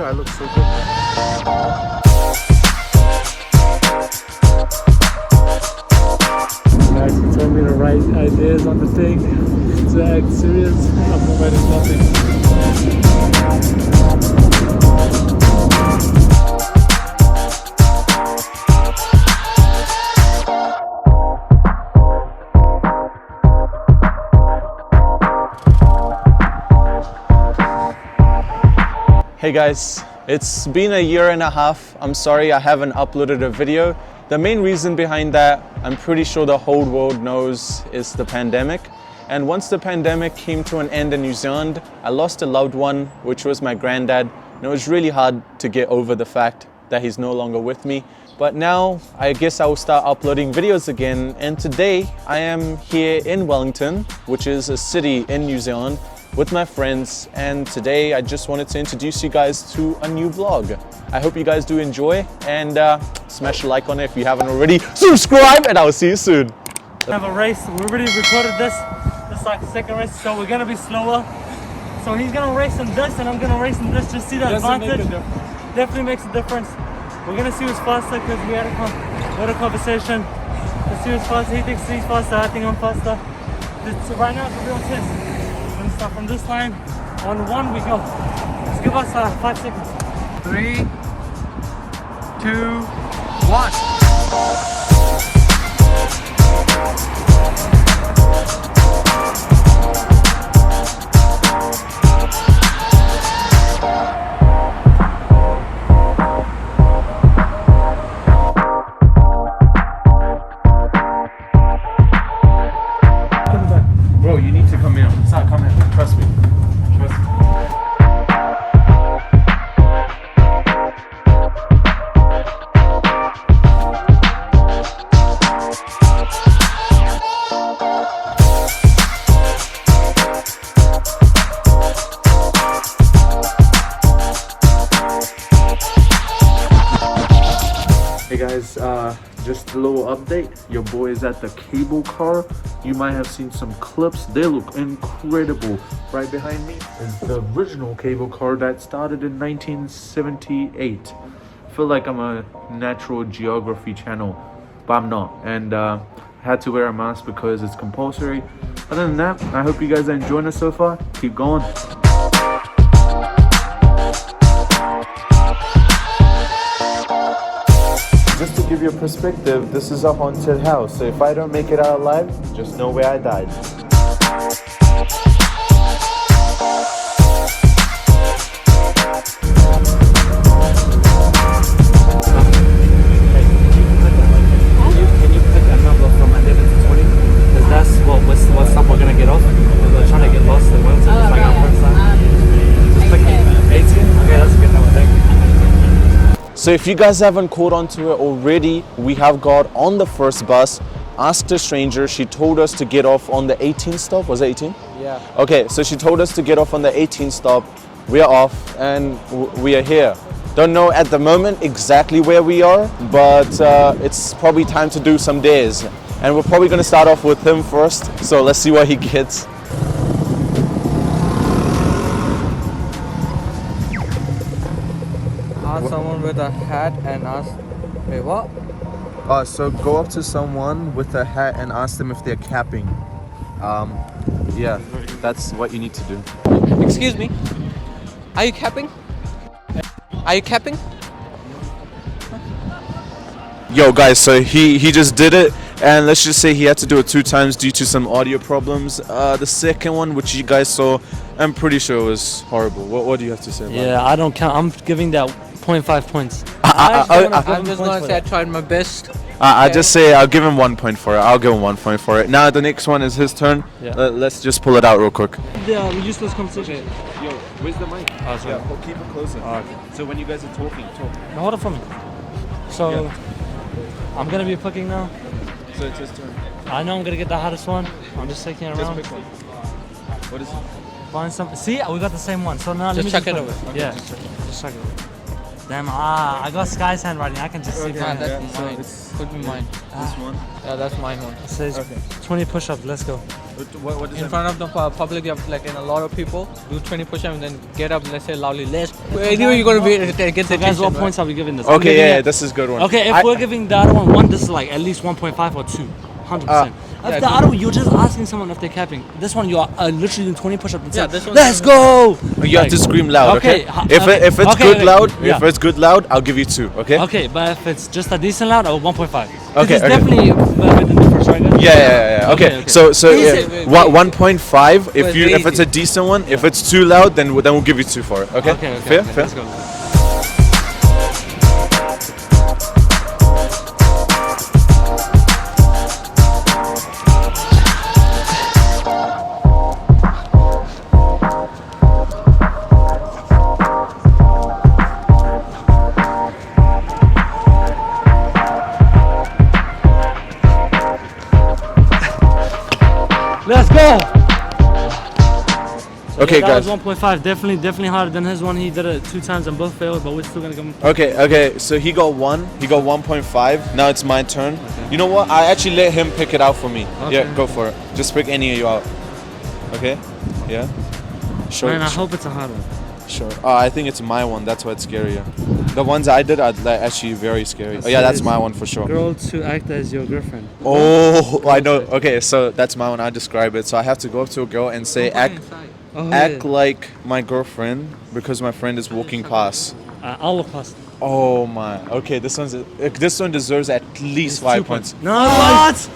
video. I look so good. Guys, he told me to write ideas on the thing to act serious. I'm writing nothing. Hey guys, it's been a year and a half. I'm sorry I haven't uploaded a video. The main reason behind that, I'm pretty sure the whole world knows, is the pandemic. And once the pandemic came to an end in New Zealand, I lost a loved one, which was my granddad. And it was really hard to get over the fact that he's no longer with me. But now, I guess I will start uploading videos again. And today, I am here in Wellington, which is a city in New Zealand, with my friends, and today I just wanted to introduce you guys to a new vlog. I hope you guys do enjoy, and smash a like on it if you haven't already. Subscribe, and I'll see you soon. We have a race. We already recorded this. This is like the second race, so we're gonna be slower. So he's gonna race in this, and I'm gonna race in this. Just see the advantage. Definitely makes a difference. We're gonna see who's faster because we had a conversation. Let's see who's faster. He thinks he's faster. I think I'm faster. Right now, it's a real test. We're gonna start from this line. On one, we go. Just give us 5 seconds. 3, 2, 1. Bro, you need to come in. Start coming in. Trust me. Trust me. Hey guys, just a little update. Your boy is at the cable car. You might have seen some clips. They look incredible. Right behind me is the original cable car that started in 1978. I feel like I'm a natural geography channel, but I'm not. And I had to wear a mask because it's compulsory. Other than that, I hope you guys are enjoying it so far. Keep going. Just to give you a perspective, this is a haunted house, so if I don't make it out alive, just know where I died. Can you pick a number from 11 to 20? Because that's what stuff we're gonna get off. We're trying to get lost in Wellington. It's like our first time. Just pick 18? Okay, that's a good number, thank you. So if you guys haven't caught on to it already, we have got on the first bus, asked a stranger. She told us to get off on the 18th stop. Was it 18? Yeah. Okay, so she told us to get off on the 18th stop. We are off and we are here. Don't know at the moment exactly where we are, but it's probably time to do some dares. And we're probably gonna start off with him first. So let's see what he gets. Ask someone with a hat and ask, wait, what? So go up to someone with a hat and ask them if they're capping. Yeah, that's what you need to do. Excuse me, are you capping? Are you capping? Yo guys, so he just did it, and let's just say he had to do it 2 times due to some audio problems. The second one, which you guys saw, I'm pretty sure was horrible. What do you have to say about it? Yeah, I don't count. I'm giving that 0.5 points. I'm just gonna say I tried my best. I just say I'll give him 1 point for it. I'll give him 1 point for it. Now the next one is his turn. Yeah. Let's just pull it out real quick. The useless conversation. Yo, where's the mic? Oh, sorry. Yeah, keep it closer. Oh, okay. So when you guys are talking, talk. Now hold it for me. So, Yeah. I'm gonna be picking now. So it's his turn. I know I'm gonna get the hottest one. I'm just taking it Just around. pick one. What is it? Find some. See, we got the same one. So now let Just me check it put- over. Yeah, just check it over. Damn, I got Sky's handwriting. I can just see Nah, that. that's mine. Could be mine. This one. Yeah, that's mine one. It says Okay. 20 push-ups. Let's go. What does In front of the public, you have like in a lot of people, do 20 push-ups and then get up, let's say loudly, let's. Anyway, you're gonna be get the So guys, what attention, points are we giving this? I'm Okay, giving yeah, it- this is a good one. Okay, if we're giving the other one, this is like at least 1.5 or 2. 100%. yeah, If the other one, you're just asking someone if they're capping. This one, you're literally doing 20 push-ups and Yeah, say, this one- let's go! You have to scream loud, okay? Okay, If it's okay, good okay, loud, yeah. if it's good loud, I'll give you 2, okay? Okay, but if it's just a decent loud, or 1.5. Okay, It's okay. definitely better than the first, right guys? Yeah. Okay. Okay, okay. So Wait, yeah, wait. 1.5. If Wait, if it's a decent one, if it's too loud, then we'll give you 2 for it. Okay. Okay, Fair. let's go. Let's go! So Okay, yeah, that guys. was 1.5. Definitely harder than his one. He did it 2 times and both failed, but we're still gonna give him. Okay. So he got 1. He got 1.5. Now it's my turn. You know what? I actually let him pick it out for me. Okay. Yeah, go for it. Just pick any of you out. Okay. Yeah. Sure. Man, I hope it's a hard one. Sure. I think it's my one. That's why it's scarier. The ones I did are like, actually very scary. Oh yeah, that's my one for sure. Girl to act as your girlfriend. Oh, I know. Okay, so that's my one. I describe it. So I have to go up to a girl and say, act like my girlfriend because my friend is walking past. I'll look past. Oh my. Okay, this one deserves at least 5 points. No, what?